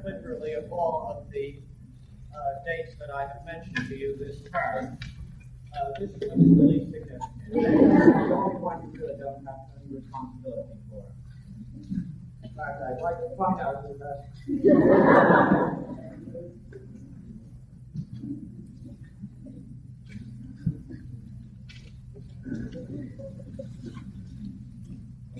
Literally of all of the dates that I have mentioned to you this term, this one is really significant. The only one you really don't have any responsibility for. In fact, I'd like to find out who that.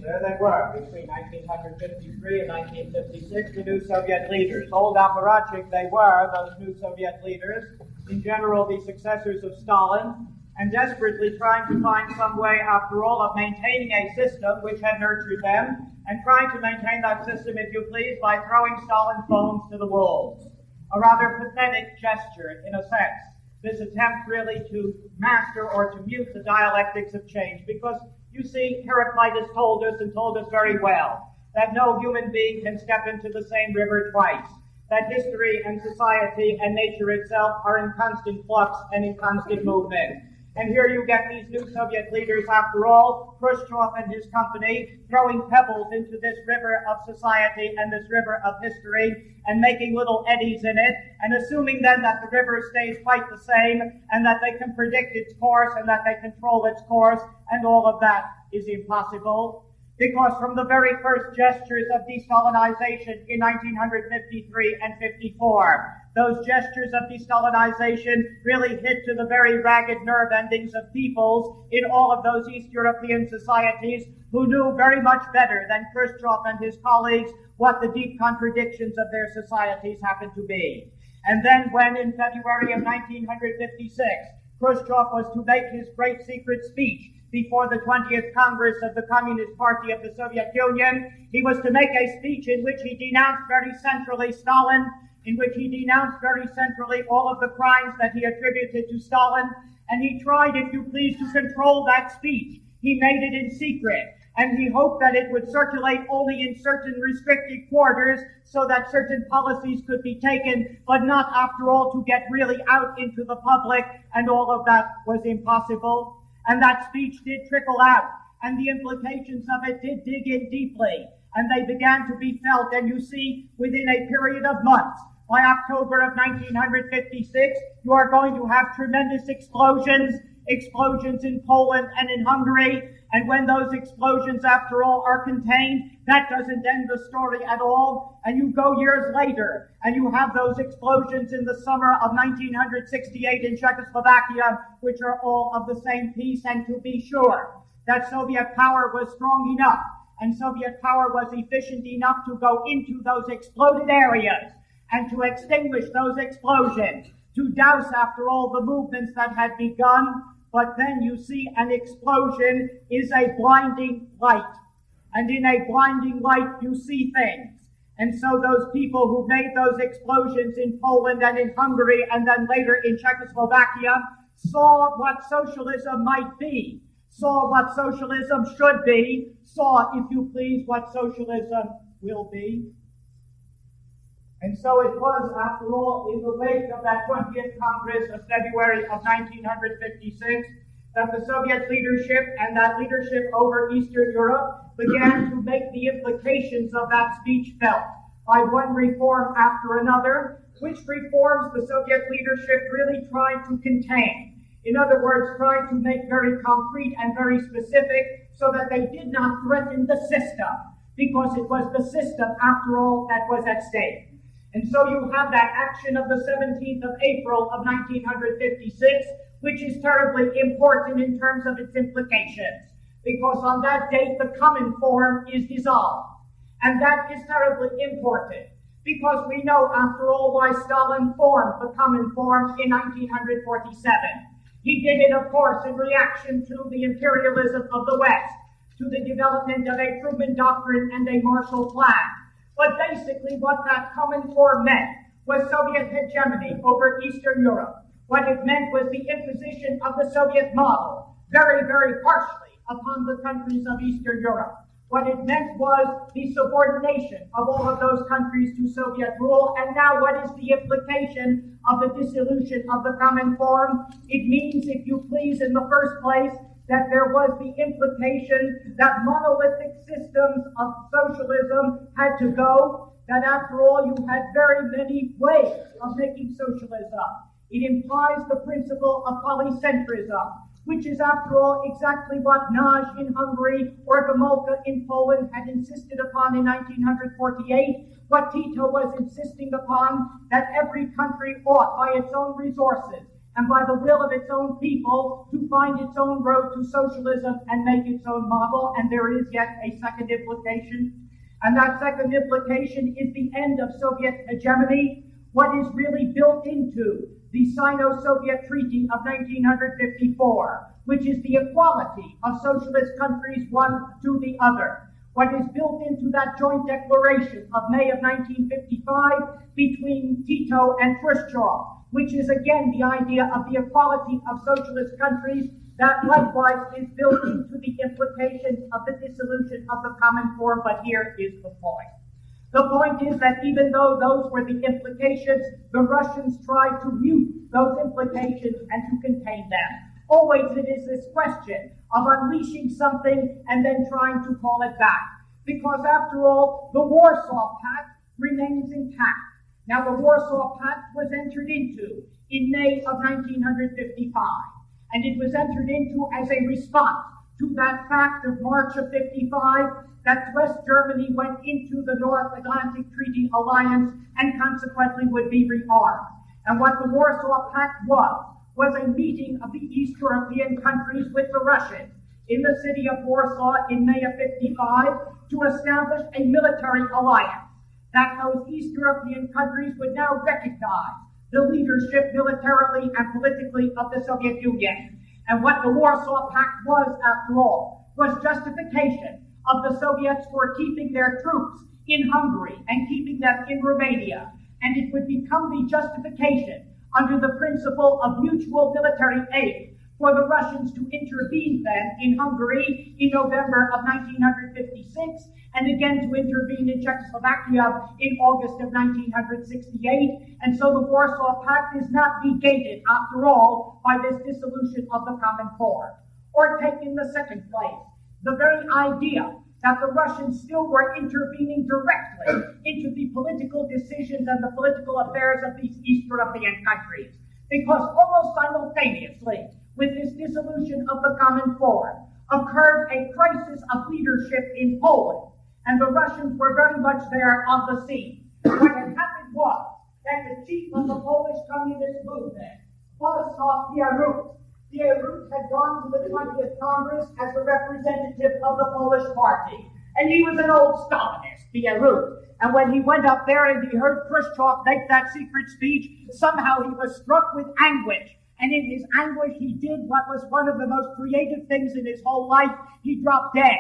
There they were, between 1953 and 1956, the new Soviet leaders. Old apparatchik they were, those new Soviet leaders, in general the successors of Stalin, and desperately trying to find some way, after all, of maintaining a system which had nurtured them, and trying to maintain that system, if you please, by throwing Stalin's bones to the wolves. A rather pathetic gesture, in a sense, this attempt really to master or to mute the dialectics of change, because you see, Heraclitus told us, and told us very well, that no human being can step into the same river twice, that history and society and nature itself are in constant flux and in constant movement. And here you get these new Soviet leaders, after all, Khrushchev and his company, throwing pebbles into this river of society and this river of history, and making little eddies in it, and assuming then that the river stays quite the same, and that they can predict its course, and that they control its course, and all of that is impossible. Because from the very first gestures of de-Stalinization in 1953 and 54, those gestures of de-Stalinization really hit to the very ragged nerve endings of peoples in all of those East European societies who knew very much better than Khrushchev and his colleagues what the deep contradictions of their societies happened to be. And then when in February of 1956, Khrushchev was to make his great secret speech before the 20th Congress of the Communist Party of the Soviet Union, he was to make a speech in which he denounced very centrally Stalin, in which he denounced very centrally all of the crimes that he attributed to Stalin, and he tried, if you please, to control that speech. He made it in secret, and he hoped that it would circulate only in certain restricted quarters so that certain policies could be taken, but not, after all, to get really out into the public, and all of that was impossible. And that speech did trickle out, and the implications of it did dig in deeply, and they began to be felt, and you see, within a period of months, by October of 1956, you are going to have tremendous explosions in Poland and in Hungary, and when those explosions, after all, are contained, that doesn't end the story at all, and you go years later, and you have those explosions in the summer of 1968 in Czechoslovakia, which are all of the same piece, and to be sure that Soviet power was strong enough, and Soviet power was efficient enough to go into those exploded areas, and to extinguish those explosions, to douse, after all, the movements that had begun. But then you see, an explosion is a blinding light. And in a blinding light, you see things. And so those people who made those explosions in Poland and in Hungary and then later in Czechoslovakia saw what socialism might be, saw what socialism should be, saw, if you please, what socialism will be. And so it was, after all, in the wake of that 20th Congress of February of 1956, that the Soviet leadership and that leadership over Eastern Europe began to make the implications of that speech felt by one reform after another, which reforms the Soviet leadership really tried to contain. In other words, tried to make very concrete and very specific so that they did not threaten the system, because it was the system, after all, that was at stake. And so you have that action of the 17th of April of 1956, which is terribly important in terms of its implications, because on that date the Cominform is dissolved. And that is terribly important, because we know, after all, why Stalin formed the Cominform in 1947. He did it, of course, in reaction to the imperialism of the West, to the development of a Truman Doctrine and a Marshall Plan. But basically what that Cominform meant was Soviet hegemony over Eastern Europe. What it meant was the imposition of the Soviet model, very, very harshly, upon the countries of Eastern Europe. What it meant was the subordination of all of those countries to Soviet rule. And now what is the implication of the dissolution of the Cominform? It means, if you please, in the first place, that there was the implication that monolithic systems of socialism had to go, that after all you had very many ways of making socialism. It implies the principle of polycentrism, which is after all exactly what Nagy in Hungary or Gomulka in Poland had insisted upon in 1948, what Tito was insisting upon, that every country ought by its own resources and by the will of its own people to find its own road to socialism and make its own model. And there is yet a second implication. And that second implication is the end of Soviet hegemony, what is really built into the Sino-Soviet Treaty of 1954, which is the equality of socialist countries one to the other. What is built into that joint declaration of May of 1955 between Tito and Khrushchev, which is again the idea of the equality of socialist countries, that likewise is built into the implications of the dissolution of the Common Core. But here is the point. The point is that even though those were the implications, the Russians tried to mute those implications and to contain them. Always it is this question of unleashing something and then trying to call it back. Because after all, the Warsaw Pact remains intact. Now the Warsaw Pact was entered into in May of 1955. And it was entered into as a response to that fact of March of 55 that West Germany went into the North Atlantic Treaty Alliance and consequently would be rearmed. And what the Warsaw Pact was a meeting of the East European countries with the Russians in the city of Warsaw in May of 55 to establish a military alliance that those East European countries would now recognize the leadership militarily and politically of the Soviet Union. And what the Warsaw Pact was, after all, was justification of the Soviets for keeping their troops in Hungary and keeping them in Romania. And it would become the justification under the principle of mutual military aid for the Russians to intervene then in Hungary in November of 1956, and again to intervene in Czechoslovakia in August of 1968. And so the Warsaw Pact is not negated, after all, by this dissolution of the Common Core. Or take in the second place, the very idea that the Russians still were intervening directly into the political decisions and the political affairs of these East European countries. Because almost simultaneously with this dissolution of the Common Core occurred a crisis of leadership in Poland, and the Russians were very much there on the scene. What had happened was that the chief of the Polish communist movement, Władysław Bierut, had gone to the 20th Congress as a representative of the Polish party. And he was an old Stalinist, Bierut. And when he went up there and he heard Khrushchev make that secret speech, somehow he was struck with anguish. And in his anguish, he did what was one of the most creative things in his whole life. He dropped dead.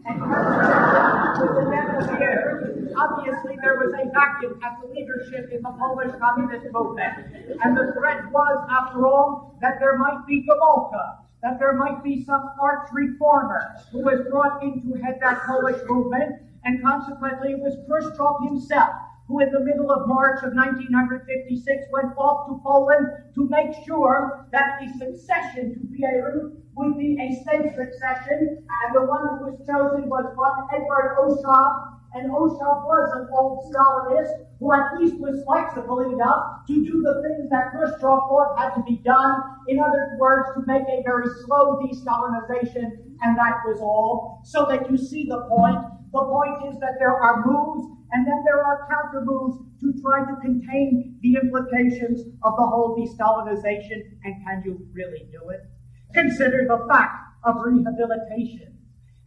And with the death of Bierut, obviously there was a vacuum at the leadership in the Polish communist movement. And the threat was, after all, that there might be Gomulka, that there might be some arch reformer who was brought in to head that Polish movement, and consequently it was Khrushchev himself who in the middle of March of 1956 went off to Poland to make sure that the succession to Bierut would be a state succession, and the one who was chosen was one Edward Oshov, and Oshov was an old Stalinist who at least was flexible enough to do the things that Khrushchev thought had to be done, in other words, to make a very slow de-Stalinization, and that was all. So that you see the point. The point is that there are moves, and then there are counter moves to try to contain the implications of the whole de-Stalinization. And can you really do it? Consider the fact of rehabilitation.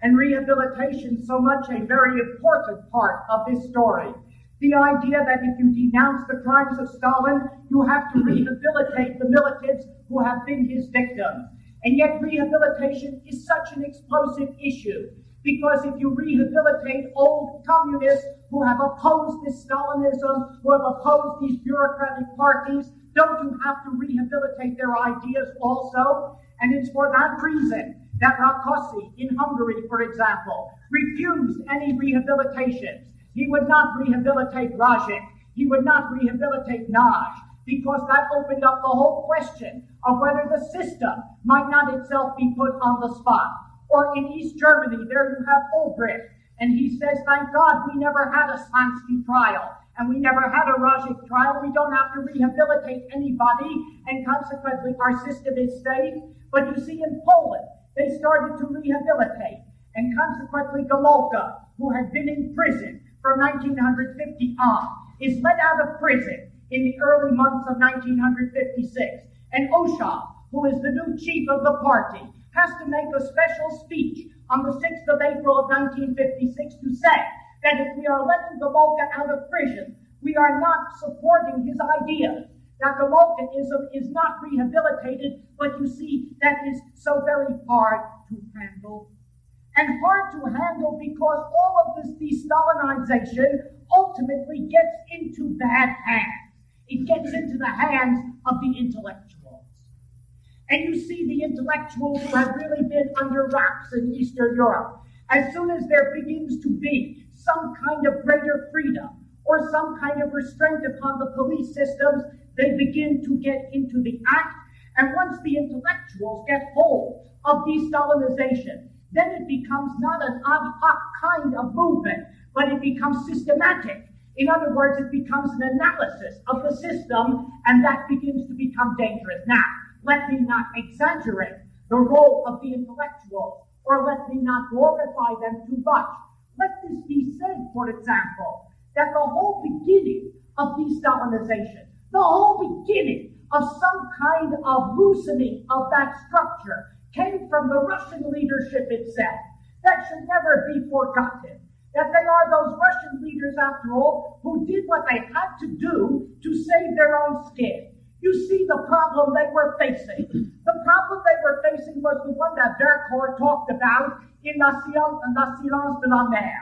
And rehabilitation, so much a very important part of this story. The idea that if you denounce the crimes of Stalin, you have to rehabilitate the militants who have been his victims. And yet rehabilitation is such an explosive issue, because if you rehabilitate old communists who have opposed this Stalinism, who have opposed these bureaucratic parties, don't you have to rehabilitate their ideas also? And it's for that reason that Rákosi in Hungary, for example, refused any rehabilitations. He would not rehabilitate Rajik. He would not rehabilitate Nagy, because that opened up the whole question of whether the system might not itself be put on the spot. Or in East Germany, there you have Ulbricht, and he says, thank God we never had a Slansky trial, and we never had a Rajik trial. We don't have to rehabilitate anybody, and consequently our system is safe. But you see, in Poland, they started to rehabilitate, and consequently Gomulka, who had been in prison from 1950 on, is let out of prison in the early months of 1956. And Oshov, who is the new chief of the party, has to make a special speech on the 6th of April of 1956 to say that if we are letting Gomulka out of prison, we are not supporting his ideas. That Gomulkaism is not rehabilitated, but you see, that is so very hard to handle. And hard to handle because all of this de-Stalinization ultimately gets into bad hands. It gets into the hands of the intellectuals. And you see the intellectuals who have really been under wraps in Eastern Europe. As soon as there begins to be some kind of greater freedom or some kind of restraint upon the police systems, they begin to get into the act. And once the intellectuals get hold of de-Stalinization, then it becomes not an ad hoc kind of movement, but it becomes systematic. In other words, it becomes an analysis of the system, and that begins to become dangerous. Now, let me not exaggerate the role of the intellectuals, or let me not glorify them too much. Let this be said, for example, that the whole beginning of de-Stalinization, the whole beginning of some kind of loosening of that structure came from the Russian leadership itself. That should never be forgotten. That they are those Russian leaders, after all, who did what they had to do to save their own skin. You see the problem they were facing. The problem they were facing was the one that Vercors talked about in La Silence de la Mer.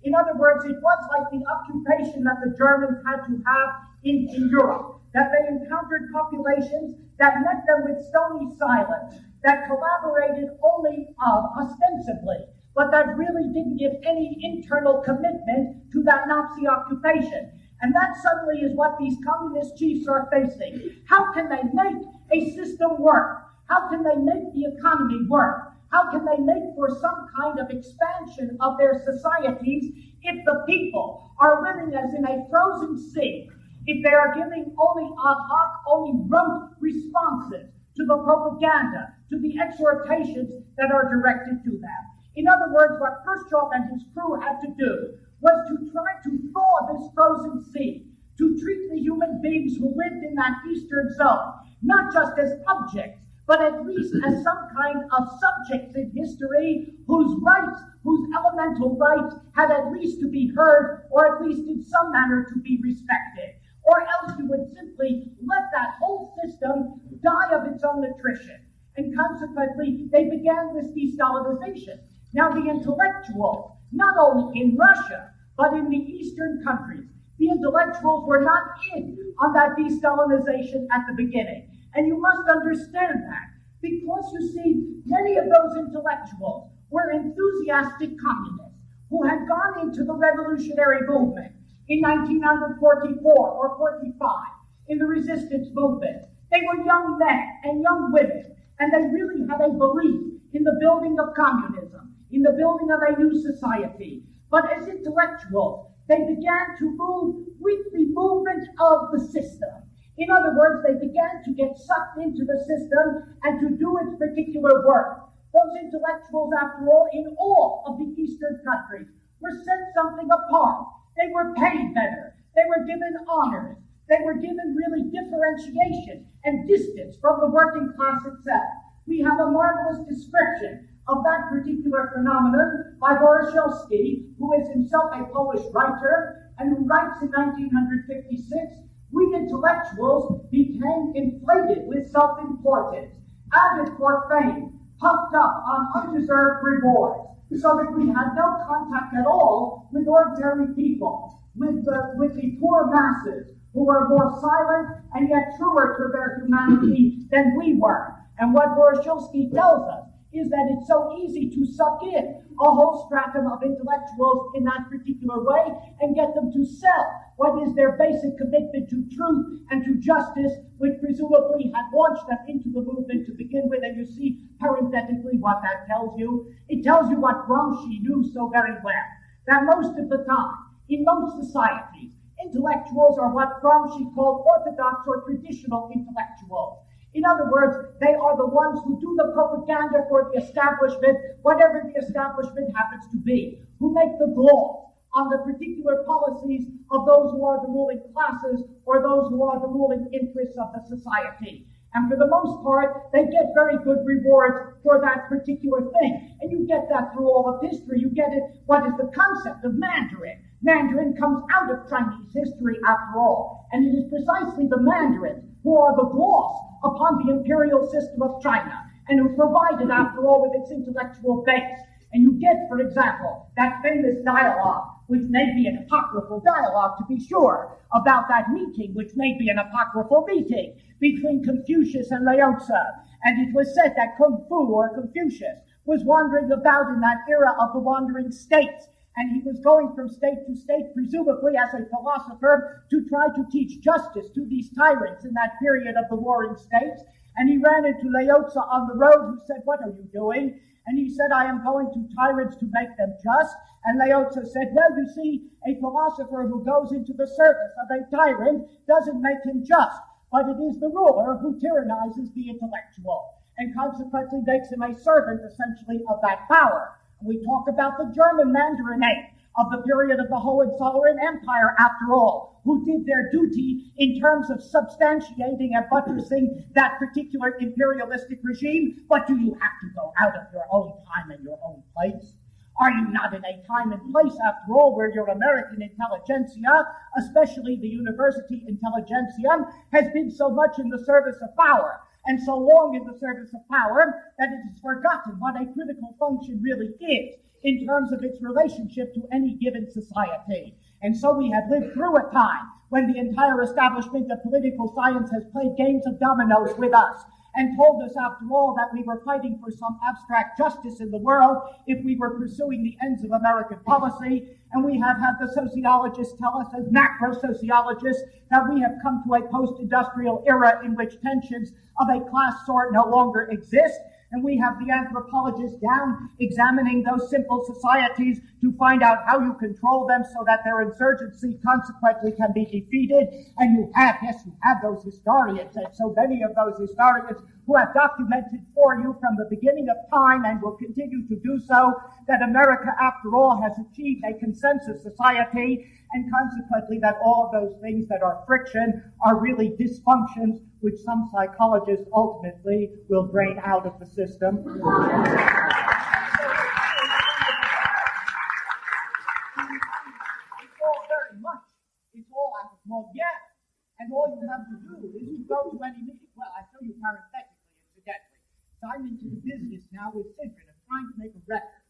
In other words, it was like the occupation that the Germans had to have in Europe, that they encountered populations that met them with stony silence, that collaborated only ostensibly, but that really didn't give any internal commitment to that Nazi occupation. And that suddenly is what these communist chiefs are facing. How can they make a system work? How can they make the economy work? How can they make for some kind of expansion of their societies if the people are living as in a frozen sea? If they are giving only ad hoc, only rote responses to the propaganda, to the exhortations that are directed to them. In other words, what Khrushchev and his crew had to do was to try to thaw this frozen sea, to treat the human beings who lived in that eastern zone, not just as objects, but at least as some kind of subjects in history whose rights, whose elemental rights had at least to be heard, or at least in some manner to be respected. Or else you would simply let that whole system die of its own attrition. And consequently, they began this de-Stalinization. Now the intellectuals, not only in Russia, but in the Eastern countries, the intellectuals were not in on that de-Stalinization at the beginning. And you must understand that, because you see, many of those intellectuals were enthusiastic communists who had gone into the revolutionary movement in 1944 or 45, in the resistance movement. They were young men and young women, and they really had a belief in the building of communism, in the building of a new society. But as intellectuals, they began to move with the movement of the system. In other words, they began to get sucked into the system and to do its particular work. Those intellectuals, after all, in all of the Eastern countries, were set something apart. They were paid better. They were given honors. They were given really differentiation and distance from the working class itself. We have a marvelous description of that particular phenomenon by Warshawski, who is himself a Polish writer, and who writes in 1956, "We intellectuals became inflated with self-importance, avid for fame, puffed up on undeserved rewards, so that we had no contact at all with ordinary people, with the poor masses, who were more silent and yet truer to their humanity than we were." And what Warshawski tells us is that it's so easy to suck in a whole stratum of intellectuals in that particular way and get them to sell what is their basic commitment to truth and to justice, which presumably had launched them into the movement to begin with. And you see parenthetically what that tells you. It tells you what Gramsci knew so very well, that most of the time, in most societies, intellectuals are what Gramsci called orthodox or traditional intellectuals. In other words, they are the ones who do the propaganda for the establishment, whatever the establishment happens to be, who make the laws on the particular policies of those who are the ruling classes or those who are the ruling interests of the society. And for the most part, they get very good rewards for that particular thing. And you get that through all of history. You get it, what is the concept of Mandarin? Mandarin comes out of Chinese history after all. And it is precisely the Mandarins who are the gloss upon the imperial system of China and who provided, after all, with its intellectual base. And you get, for example, that famous dialogue, which may be an apocryphal dialogue to be sure, about that meeting, which may be an apocryphal meeting between Confucius and Lao Tzu. And it was said that Kung Fu, or Confucius, was wandering about in that era of the wandering states. And he was going from state to state, presumably as a philosopher, to try to teach justice to these tyrants in that period of the warring states. And he ran into Lao Tzu on the road, who said, "What are you doing?" And he said, "I am going to tyrants to make them just." And Lao Tzu said, "Well, you see, a philosopher who goes into the service of a tyrant doesn't make him just, but it is the ruler who tyrannizes the intellectual, and consequently makes him a servant, essentially, of that power." We talk about the German Mandarinate of the period of the Hohenzollern Empire, after all, who did their duty in terms of substantiating and buttressing that particular imperialistic regime. But do you have to go out of your own time and your own place? Are you not in a time and place, after all, where your American intelligentsia, especially the university intelligentsia, has been so much in the service of power, and so long in the service of power, that it is forgotten what a critical function really is in terms of its relationship to any given society? And so we have lived through a time when the entire establishment of political science has played games of dominoes with us and told us, after all, that we were fighting for some abstract justice in the world if we were pursuing the ends of American policy. And we have had the sociologists tell us, as macro-sociologists, that we have come to a post-industrial era in which tensions of a class sort no longer exist. And we have the anthropologists down examining those simple societies to find out how you control them so that their insurgency consequently can be defeated. And you have those historians, and so many of those historians who have documented for you from the beginning of time and will continue to do so, that America, after all, has achieved a consensus society, and consequently that all of those things that are friction are really dysfunctions which some psychologists ultimately will drain out of the system. It's all out of Molière. And all you have to do is you go to any meeting. Well, I tell you parenthetically, incidentally. So I'm into the business now with Sidgwick of trying to make a record.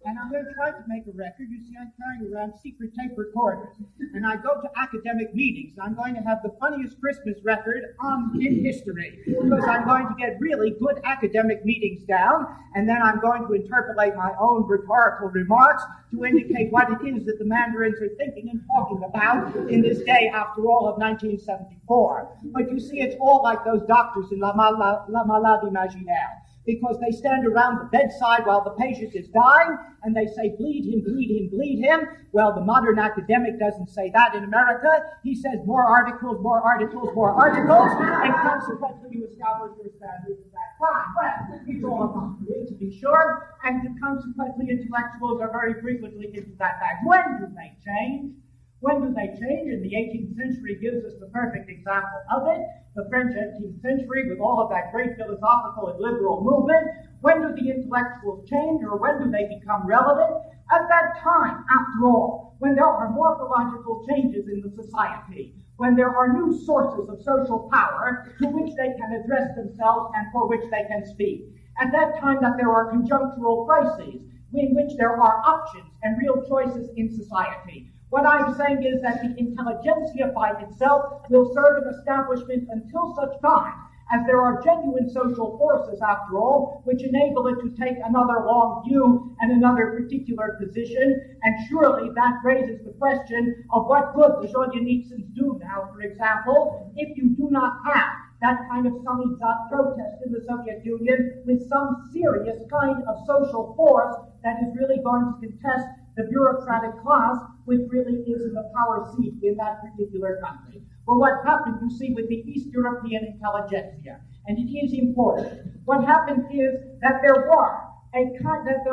And I'm going to try to make a record. You see, I'm carrying around secret tape recorders. And I go to academic meetings. I'm going to have the funniest Christmas record in history, because I'm going to get really good academic meetings down, and then I'm going to interpolate my own rhetorical remarks to indicate what it is that the Mandarins are thinking and talking about in this day, after all, of 1974. But you see, it's all like those doctors in La Maladie Imaginaire, because they stand around the bedside while the patient is dying, and they say, "Bleed him, bleed him, bleed him." Well, the modern academic doesn't say that in America. He says, more articles, more articles, more articles, and consequently you establish your standards of that time. Well, it's all about it, to be sure, and consequently intellectuals are very frequently into that fact. When do they change? When do they change? And the 18th century gives us the perfect example of it. The French 18th century, with all of that great philosophical and liberal movement. When do the intellectuals change, or when do they become relevant? At that time, after all, when there are morphological changes in the society, when there are new sources of social power to which they can address themselves and for which they can speak. At that time that there are conjunctural crises in which there are options and real choices in society. What I'm saying is that the intelligentsia by itself will serve an establishment until such time as there are genuine social forces, after all, which enable it to take another long view and another particular position. And surely that raises the question of what good the Solzhenitsyns do now, for example, if you do not have that kind of samizdat protest in the Soviet Union with some serious kind of social force that is really going to contest the bureaucratic class, which really is in the power seat in that particular country. Well, what happened, you see, with the East European intelligentsia, and it is important, what happened is that there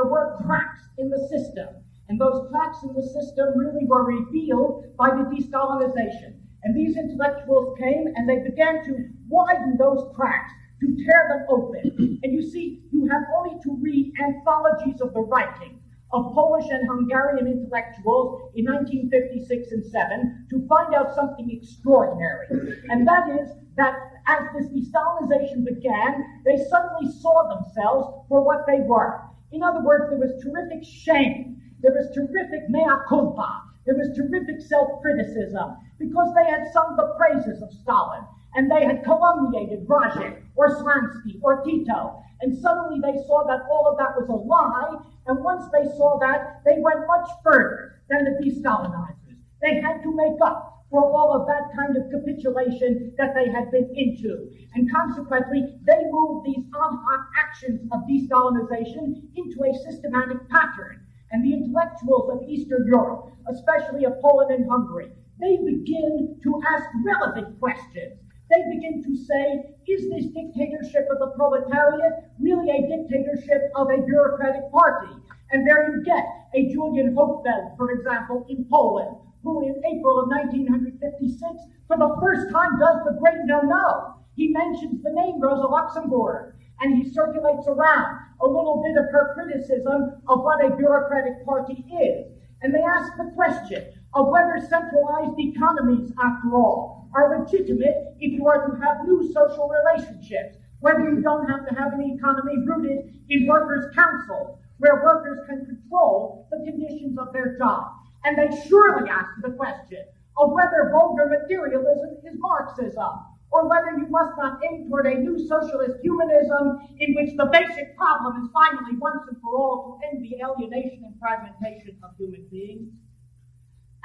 were cracks in the system, and those cracks in the system really were revealed by the de-Stalinization. And these intellectuals came and they began to widen those cracks, to tear them open. And you see, you have only to read anthologies of the writing of Polish and Hungarian intellectuals in 1956 and 7 to find out something extraordinary. And that is that as this de-Stalinization began, they suddenly saw themselves for what they were. In other words, there was terrific shame. There was terrific mea culpa. There was terrific self-criticism because they had sung the praises of Stalin and they had calumniated Brezhnev or Slansky or Tito. And suddenly they saw that all of that was a lie. And once they saw that, they went much further than the de-Stalinizers. They had to make up for all of that kind of capitulation that they had been into. And consequently, they moved these ad hoc actions of de-Stalinization into a systematic pattern. And the intellectuals of Eastern Europe, especially of Poland and Hungary, they begin to ask relevant questions. They begin to say, is this dictatorship of the proletariat really a dictatorship of a bureaucratic party? And there you get a Julian Hopefeld, for example, in Poland, who in April of 1956, for the first time does the great no-no. He mentions the name Rosa Luxemburg, and he circulates around a little bit of her criticism of what a bureaucratic party is. And they ask the question of whether centralized economies, after all, are legitimate if you are to have new social relationships, whether you don't have to have an economy rooted in workers' councils, where workers can control the conditions of their job. And they surely ask the question of whether vulgar materialism is Marxism, or whether you must not aim toward a new socialist humanism in which the basic problem is finally once and for all to end the alienation and fragmentation of human beings.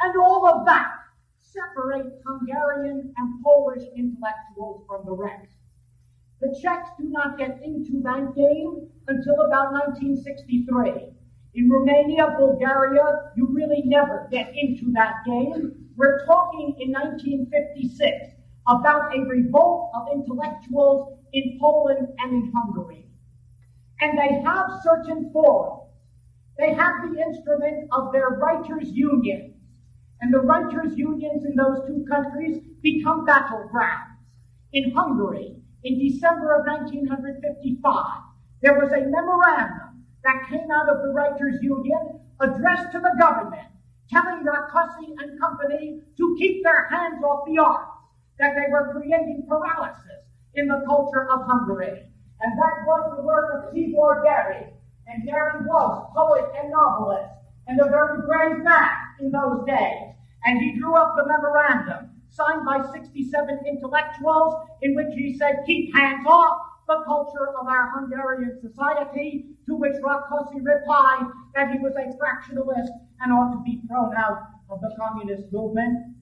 And all of that separates Hungarian and Polish intellectuals from the rest. The Czechs do not get into that game until about 1963. In Romania, Bulgaria, you really never get into that game. We're talking in 1956 about a revolt of intellectuals in Poland and in Hungary. And they have certain forums. They have the instrument of their writers' unions. And the writers' unions in those two countries become battlegrounds. In Hungary, in December of 1955, there was a memorandum that came out of the writers' union addressed to the government, telling Rákosi and company to keep their hands off the arts, that they were creating paralysis in the culture of Hungary. And that was the work of Tibor Geri. And Geri was poet and novelist, and a very brave man in those days. And he drew up the memorandum, signed by 67 intellectuals, in which he said, keep hands off the culture of our Hungarian society, to which Rákosi replied that he was a fractionalist and ought to be thrown out of the communist movement.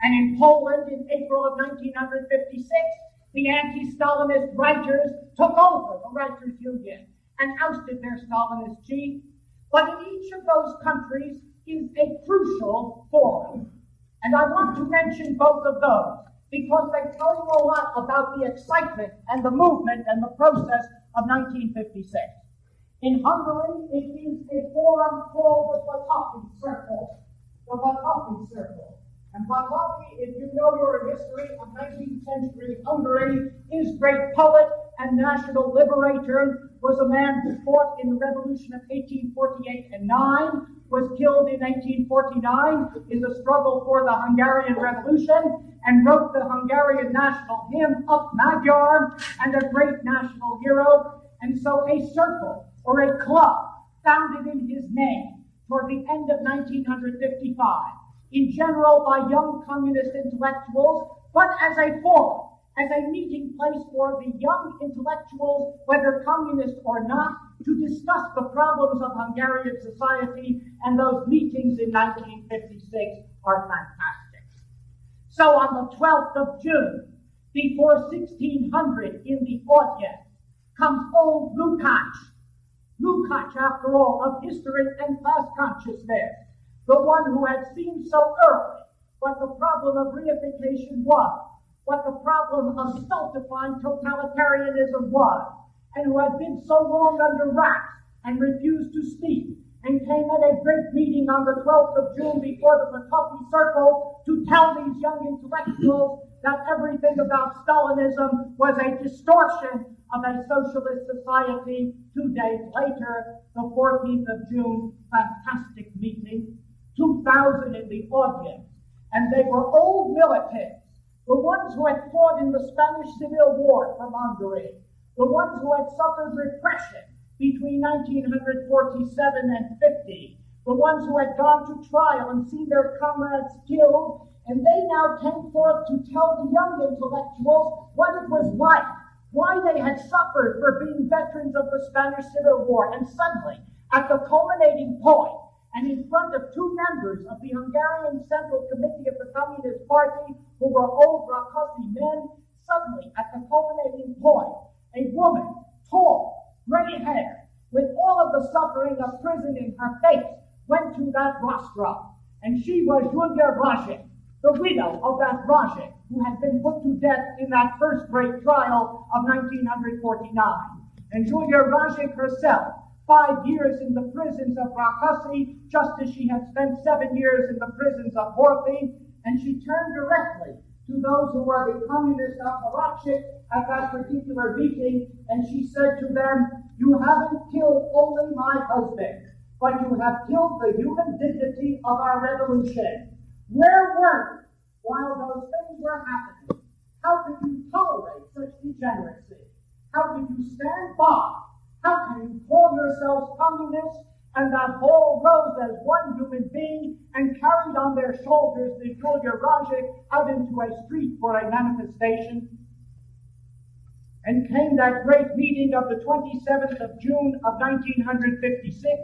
And in Poland, in April of 1956, the anti-Stalinist writers took over the writers' union and ousted their Stalinist chief. But in each of those countries is a crucial forum. And I want to mention both of those because they tell you a lot about the excitement and the movement and the process of 1956. In Hungary, it is a forum called the Batavi Circle. The Batavi Circle. And Batavi, if you know your history of 19th century Hungary, his great poet and national liberator was a man who fought in the revolution of 1848 and 9, was killed in 1849 in the struggle for the Hungarian Revolution, and wrote the Hungarian national hymn, Up Magyar, and a great national hero. And so a circle, or a club, founded in his name toward the end of 1955, in general by young communist intellectuals, but as a forum, as a meeting place for the young intellectuals, whether communist or not, to discuss the problems of Hungarian society, and those meetings in 1956 are fantastic. So on the 12th of June, before 1600 in the audience, comes old Lukács. Lukács, after all, of history and class consciousness, the one who had seen so early what the problem of reification was, what the problem of stultifying totalitarianism was, and who had been so long under wraps and refused to speak, and came at a great meeting on the 12th of June before the Coffee Circle to tell these young intellectuals that everything about Stalinism was a distortion of a socialist society. 2 days later, the 14th of June, fantastic meeting, 2,000 in the audience, and they were old militants, the ones who had fought in the Spanish Civil War from Hungary, the ones who had suffered repression between 1947 and 50, the ones who had gone to trial and seen their comrades killed, and they now came forth to tell the young intellectuals what it was like, why they had suffered for being veterans of the Spanish Civil War. And suddenly, at the culminating point, and in front of two members of the Hungarian Central Committee of the Communist Party, who were old Rákosi men, suddenly, at the culminating point, a woman, tall, gray hair, with all of the suffering of prison in her face, went to that rostrum. And she was Julia Rajek, the widow of that Rajek, who had been put to death in that first great trial of 1949. And Julia Rajek herself, 5 years in the prisons of Rákosi, just as she had spent 7 years in the prisons of Horthy, and she turned directly to those who were the communist apparatchik at that particular meeting, and she said to them, "You haven't killed only my husband, but you have killed the human dignity of our revolution. Where were you while those things were happening? How could you tolerate such degeneracy? How could you stand by? How can you call yourselves communists?" And that whole rose as one human being and carried on their shoulders the Julia Rajek out into a street for a manifestation. And came that great meeting of the 27th of June of 1956.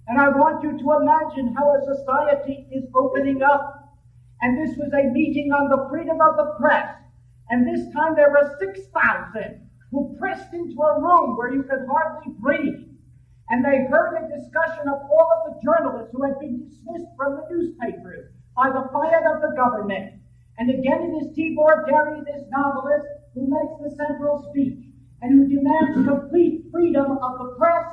And I want you to imagine how a society is opening up. And this was a meeting on the freedom of the press. And this time there were 6,000 who pressed into a room where you could hardly breathe. And they heard a discussion of all of the journalists who had been dismissed from the newspapers by the fiat of the government. And again it is Tibor Derry, this novelist, who makes the central speech, and who demands complete freedom of the press,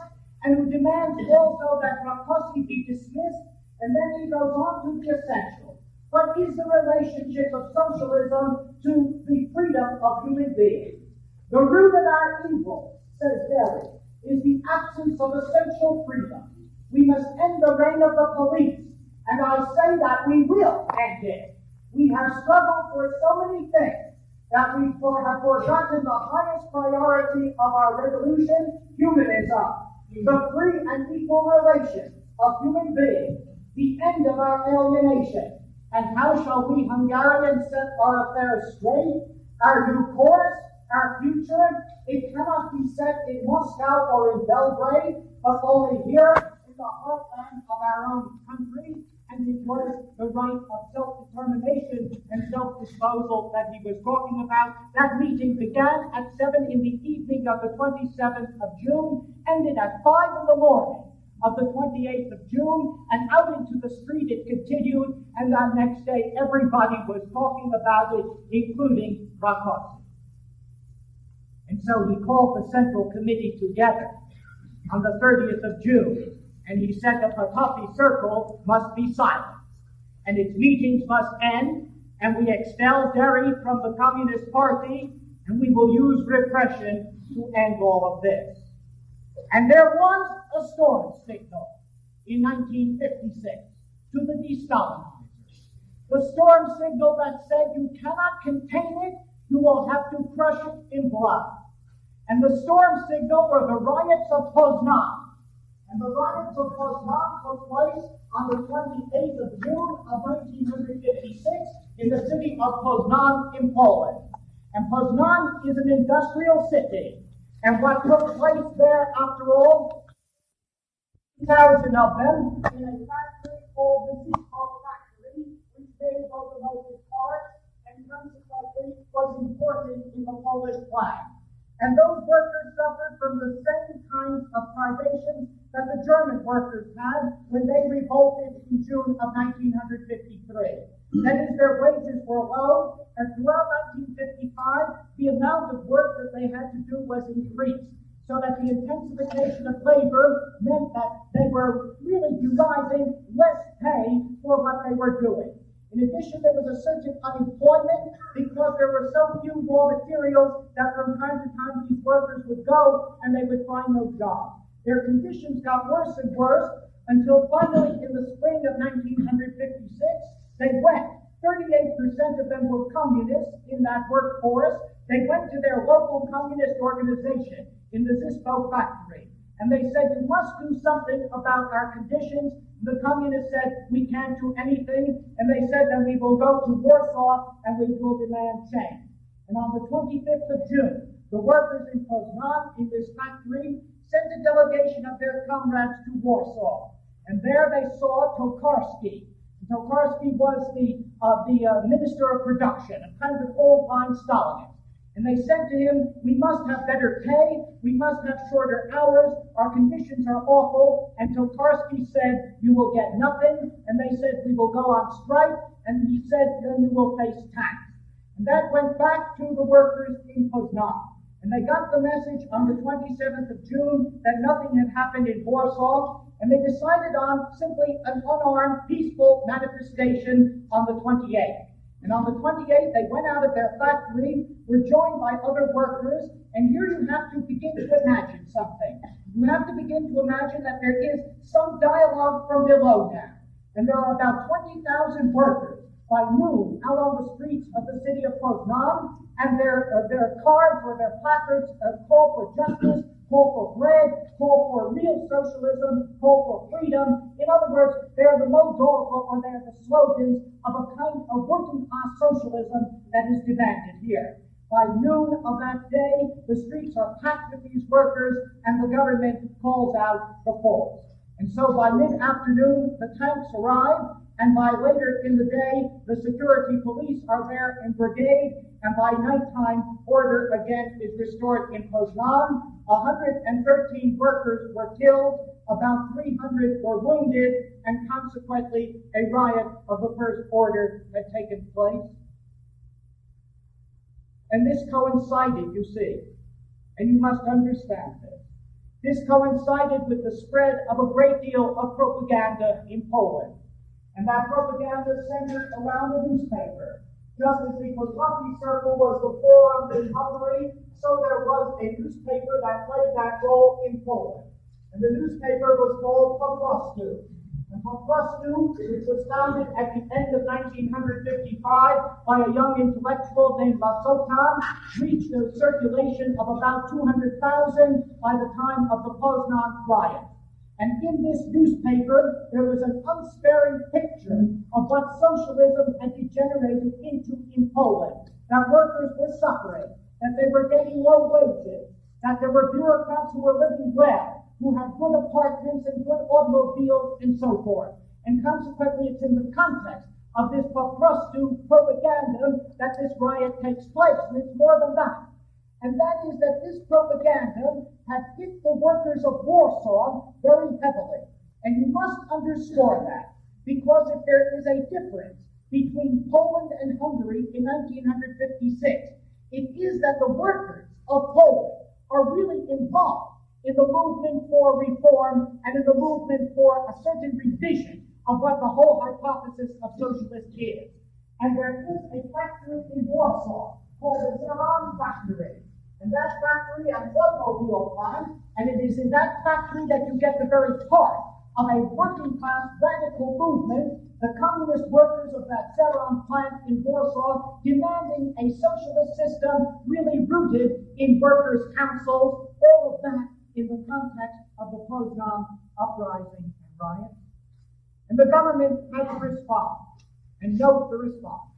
and who demands also that Rákosi be dismissed. And then he goes on to the essential. What is the relationship of socialism to the freedom of human beings? The root of our evil, says Derry, is the absence of essential freedom. We must end the reign of the police, and I say that we will end it. We have struggled for so many things that we have forgotten the highest priority of our revolution, humanism, the free and equal relations of human beings, the end of our alienation. And how shall we Hungarians set our affairs straight? Our new course, our future, it cannot be set in Moscow or in Belgrade, but only here in the heartland of our own country. And it was the right of self-determination and self-disposal that he was talking about. That meeting began at 7 in the evening of the 27th of June, ended at 5 in the morning of the 28th of June, and out into the street it continued, and that next day everybody was talking about it, including Rákosi. And so he called the Central Committee together on the 30th of June, and he said that the Coffee Circle must be silent, and its meetings must end, and we expel Derry from the Communist Party, and we will use repression to end all of this. And there was a storm signal in 1956 to the de-Stalinizers. The storm signal that said you cannot contain it, you will have to crush it in blood. And the storm signal were the riots of Poznan. And the riots of Poznan took place on the 28th of June of 1956 in the city of Poznan in Poland. And Poznan is an industrial city. And what took place there, after all, 2,000 of them in a factory called the Warsaw Factory, which made locomotive parts and consequently was important in the Polish flag. And those workers suffered from the same kinds of privations that the German workers had when they revolted in June of 1953. That is, their wages were low, and throughout 1955, the amount of work that they had to do was increased, so that the intensification of labor meant that they were really deriving less pay for what they were doing. In addition, there was a surge in unemployment because there were so few raw materials that from time to time these workers would go and they would find no job. Their conditions got worse and worse until finally in the spring of 1956, they went. 38% of them were communists in that workforce. They went to their local communist organization in the Warsaw Factory. And they said, you must do something about our conditions. The communists said, we can't do anything. And they said, then we will go to Warsaw and we will demand change. And on the 25th of June, the workers in Poznan, in this factory, sent a delegation of their comrades to Warsaw. And there they saw Tokarski. Tokarski was the minister of production, a kind of an old-line Stalinist. And they said to him, we must have better pay, we must have shorter hours, our conditions are awful. And Tokarski said, you will get nothing. And they said, we will go on strike. And he said, then you will face tax. And that went back to the workers in Poznan. And they got the message on the 27th of June that nothing had happened in Warsaw. And they decided on simply an unarmed, peaceful manifestation on the 28th. And on the 28th, they went out of their factory, were joined by other workers, and here you have to begin to imagine something. You have to begin to imagine that there is some dialogue from below now. And there are about 20,000 workers by noon out on the streets of the city of Poznan, and their cards or their placards call for justice, call for bread, call for real socialism, call for freedom. In other words, they are the modal or they are the slogans of a kind of working class socialism that is demanded here. By noon of that day, the streets are packed with these workers and the government calls out the force. And so by mid-afternoon, the tanks arrive, and by later in the day, the security police are there in brigade, and by nighttime, order again is restored in Poznan. 113 workers were killed, about 300 were wounded, and consequently, a riot of the first order had taken place. And this coincided, you see, and you must understand this. This coincided with the spread of a great deal of propaganda in Poland. And that propaganda centered around the newspaper. Just as the Poznan Circle was the forum in Hungary, so there was a newspaper that played that role in Poland. And the newspaper was called Po Prostu. And Po Prostu, which was founded at the end of 1955 by a young intellectual named Lasotan, reached a circulation of about 200,000 by the time of the Poznan riot. And in this newspaper, there was an unsparing picture of what socialism had degenerated into in Poland. That workers were suffering, that they were getting low wages, that there were bureaucrats who were living well, who had good apartments and good automobiles and so forth. And consequently, it's in the context of this Po Prostu propaganda that this riot takes place. And it's more than that. And that is that this propaganda had hit the workers of Warsaw very heavily. And you must underscore that, because if there is a difference between Poland and Hungary in 1956, it is that the workers of Poland are really involved in the movement for reform and in the movement for a certain revision of what the whole hypothesis of socialist is. And there is a factory in Warsaw called the Warsaw Factory. And that factory has automobile plant, and it is in that factory that you get the very heart of a working class radical movement, the communist workers of that Ceron plant in Warsaw, demanding a socialist system really rooted in workers' councils, all of that in the context of the Poznan uprising and riot. And the government had to respond, and note the response.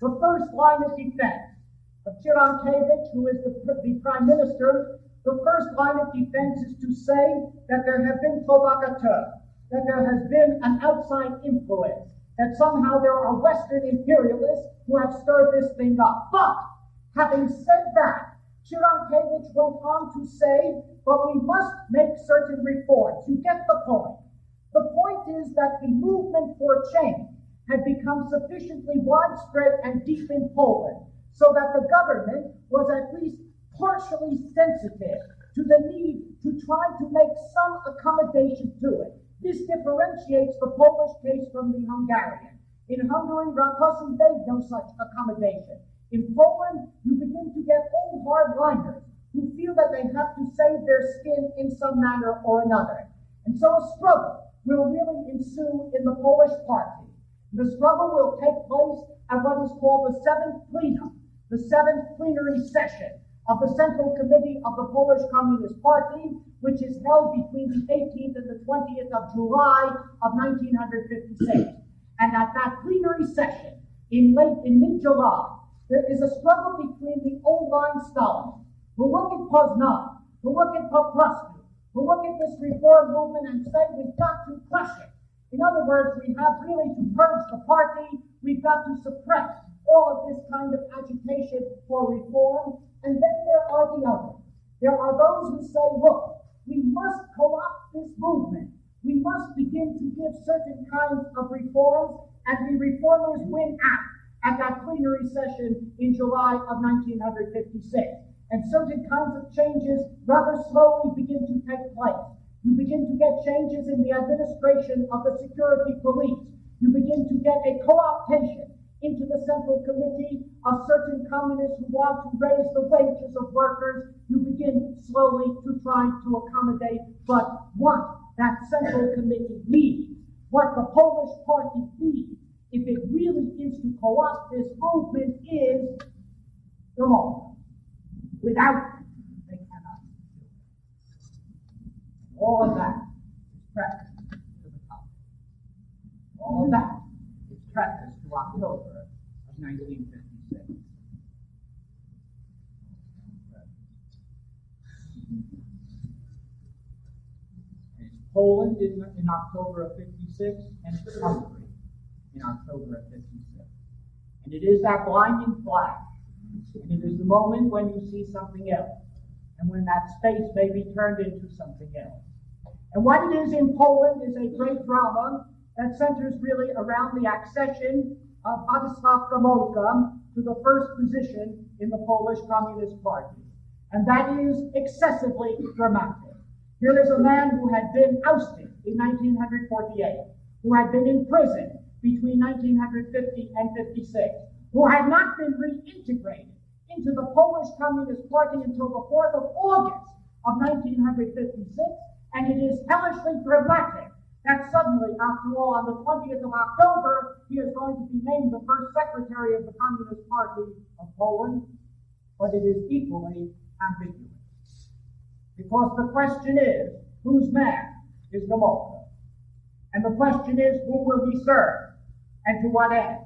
The first line of defense of Cirankiewicz, who is the prime minister, the first line of defense is to say that there have been provocateurs, that there has been an outside influence, that somehow there are Western imperialists who have stirred this thing up. But, having said that, Cirankiewicz went on to say, but we must make certain reforms. You get the point. The point is that the movement for change had become sufficiently widespread and deep in Poland so that the government was at least partially sensitive to the need to try to make some accommodation to it. This differentiates the Polish case from the Hungarian. In Hungary, Rákosi made no such accommodation. In Poland, you begin to get old hardliners who feel that they have to save their skin in some manner or another. And so a struggle will really ensue in the Polish party. The struggle will take place at what is called the seventh plenum, the seventh plenary session of the Central Committee of the Polish Communist Party, which is held between the 18th and the 20th of July of 1956. And at that plenary session, in mid-July, there is a struggle between the old-line Stalinists, who look at Poznan, who look at Poprosky, who look at this reform movement and say, we've got to crush it. In other words, we have really to purge the party, we've got to suppress all of this kind of agitation for reform. And then there are the others. There are those who say, look, we must co-opt this movement. We must begin to give certain kinds of reforms, and the reformers win out at that plenary session in July of 1956. And certain kinds of changes rather slowly begin to take place. You begin to get changes in the administration of the security police. You begin to get a co-optation into the Central Committee of certain communists who want to raise the wages of workers. You begin slowly to try to accommodate. But what that Central Committee needs, what the Polish party needs, if it really is to co-opt this movement, is democracy. Without it, they cannot do it. All of that is practiced to the top. All of that is practiced to October of 1956. And it's Poland in October of 56, and it's Hungary in October of 56. And it is that blinding flash. And it is the moment when you see something else, and when that space may be turned into something else. And what it is in Poland is a great drama that centers really around the accession of Władysław Gomułka to the first position in the Polish Communist Party. And that is excessively dramatic. Here is a man who had been ousted in 1948, who had been in prison between 1950 and 56, who had not been reintegrated into the Polish Communist Party until the 4th of August of 1956, and it is hellishly dramatic that suddenly, after all, on the 20th of October, he is going to be named the first secretary of the Communist Party of Poland, but it is equally ambiguous. Because the question is, whose man is Gomułka? And the question is, whom will he serve, and to what end?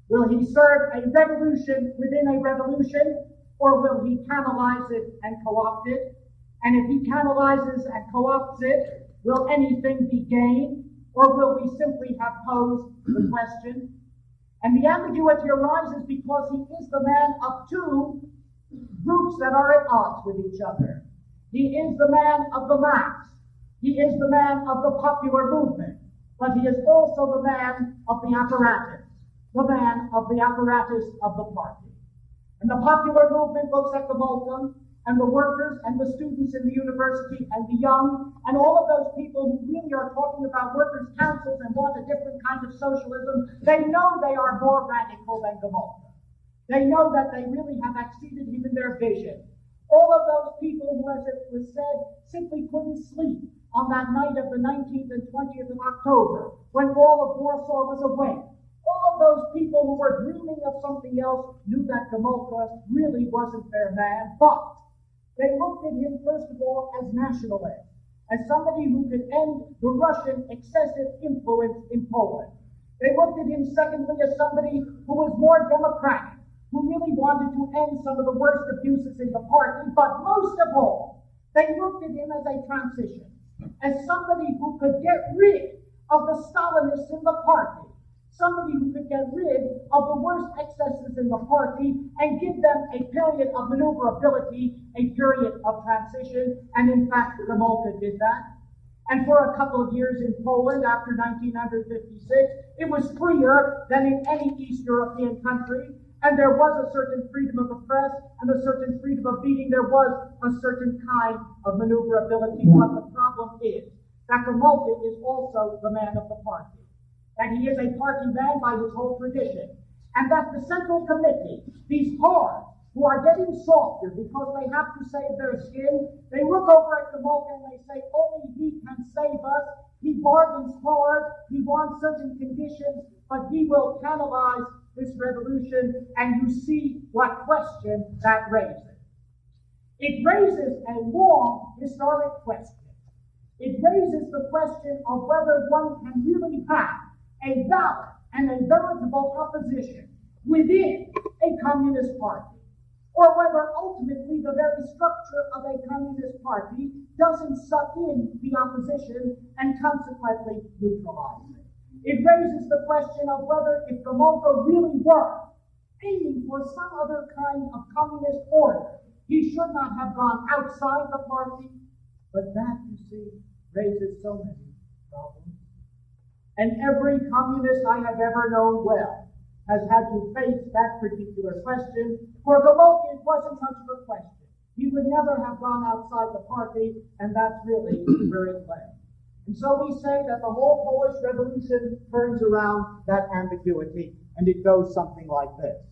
Will he serve a revolution within a revolution, or will he canalize it and co-opt it? And if he canalizes and co-opts it, will anything be gained, or will we simply have posed the question? And the ambiguity arises because he is the man of two groups that are at odds with each other. He is the man of the mass. He is the man of the popular movement. But he is also the man of the apparatus. The man of the apparatus of the party. And the popular movement looks at the Gomułka and the workers and the students in the university and the young and all of those people who really are talking about workers' councils and want a different kind of socialism. They know they are more radical than Gomułka. They know that they really have exceeded him in their vision. All of those people who, as it was said, simply couldn't sleep on that night of the 19th and 20th of October when all of Warsaw was awake. All of those people who were dreaming of something else knew that Gomułka really wasn't their man, but they looked at him, first of all, as nationalist, as somebody who could end the Russian excessive influence in Poland. They looked at him, secondly, as somebody who was more democratic, who really wanted to end some of the worst abuses in the party, but most of all, they looked at him as a transition, as somebody who could get rid of the Stalinists in the party, somebody who could get rid of the worst excesses in the party and give them a period of maneuverability, a period of transition, and in fact, Gomulka did that. And for a couple of years in Poland after 1956, it was freer than in any East European country, and there was a certain freedom of the press and a certain freedom of meeting. There was a certain kind of maneuverability. But the problem is that Gomulka is also the man of the party, that he is a party man by his whole tradition, and that the Central Committee, these pards who are getting softer because they have to save their skin, they look over at Gomulka and they say, only he can save us. He bargains hard, he wants certain conditions, but he will canalize this revolution, and you see what question that raises. It raises a long historic question. It raises the question of whether one can really have a valid and a veritable opposition within a communist party, or whether ultimately the very structure of a communist party doesn't suck in the opposition and consequently neutralize it. It raises the question of whether if Gomulka really were aiming for some other kind of communist order, he should not have gone outside the party. But that, you see, raises so many problems. And every communist I have ever known well has had to face that particular question. For Gomulka, it wasn't much of a question. He would never have gone outside the party, and that's really where it lay. And so we say that the whole Polish Revolution turns around that ambiguity, and it goes something like this.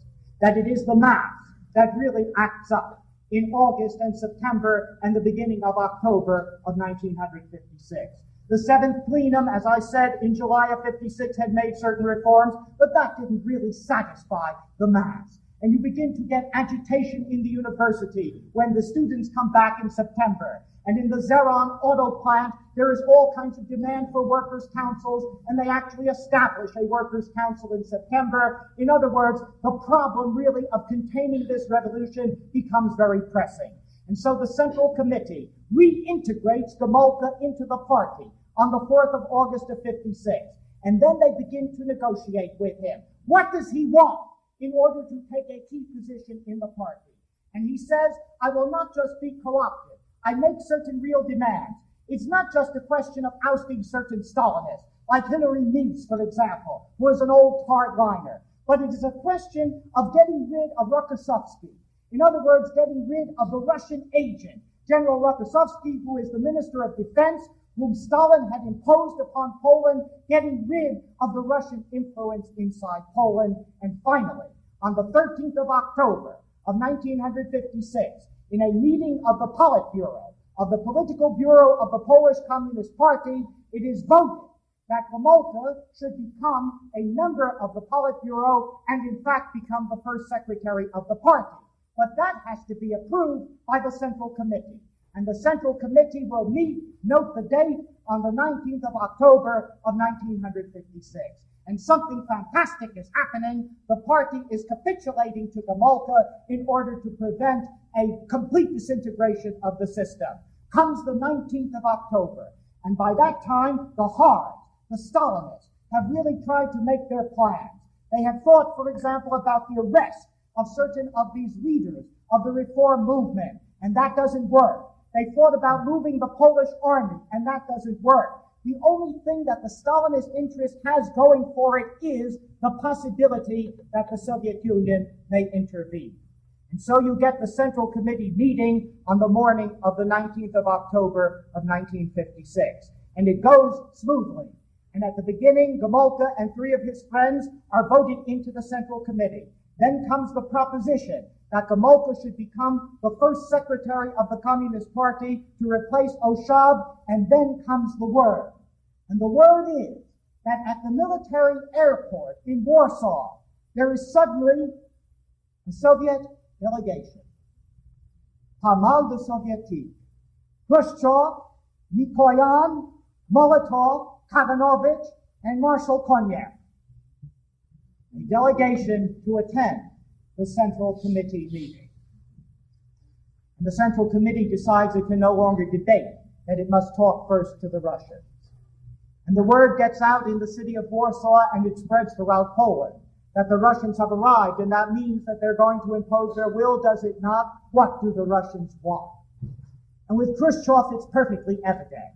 That it is the mass that really acts up in August and September and the beginning of October of 1956. The Seventh Plenum, as I said, in July of 56 had made certain reforms, but that didn't really satisfy the mass. And you begin to get agitation in the university when the students come back in September. And in the Zeron auto plant, there is all kinds of demand for workers' councils, and they actually establish a workers' council in September. In other words, the problem really of containing this revolution becomes very pressing. And so the Central Committee reintegrates Gomulka into the party on the 4th of August of 56. And then they begin to negotiate with him. What does he want in order to take a key position in the party? And he says, I will not just be co-opted. I make certain real demands. It's not just a question of ousting certain Stalinists, like Hillary Meese, for example, who is an old hardliner. But it is a question of getting rid of Rokossovsky. In other words, getting rid of the Russian agent, General Rokossovsky, who is the Minister of Defense, whom Stalin had imposed upon Poland, getting rid of the Russian influence inside Poland. And finally, on the 13th of October of 1956, in a meeting of the Politburo, of the Political Bureau of the Polish Communist Party, it is voted that Gomulka should become a member of the Politburo and in fact become the first secretary of the party. But that has to be approved by the Central Committee. And the Central Committee will meet, note the date, on the 19th of October of 1956. And something fantastic is happening. The party is capitulating to Gomulka in order to prevent a complete disintegration of the system. Comes the 19th of October, and by that time, the Hards, the Stalinists, have really tried to make their plans. They have thought, for example, about the arrest of certain of these leaders of the reform movement, and that doesn't work. They thought about moving the Polish army, and that doesn't work. The only thing that the Stalinist interest has going for it is the possibility that the Soviet Union may intervene. And so you get the Central Committee meeting on the morning of the 19th of October of 1956. And it goes smoothly. And at the beginning, Gomulka and 3 of his friends are voted into the Central Committee. Then comes the proposition that Gomulka should become the first secretary of the Communist Party to replace Oshab, and then comes the word. And the word is that at the military airport in Warsaw, there is suddenly a Soviet delegation. Hamal de Sovietique. Khrushchev, Mikoyan, Molotov, Kaganovich, and Marshal Konyev. A delegation to attend the Central Committee meeting. And the Central Committee decides it can no longer debate, that it must talk first to the Russians. And the word gets out in the city of Warsaw, and it spreads throughout Poland, that the Russians have arrived, and that means that they're going to impose their will, does it not? What do the Russians want? And with Khrushchev, it's perfectly evident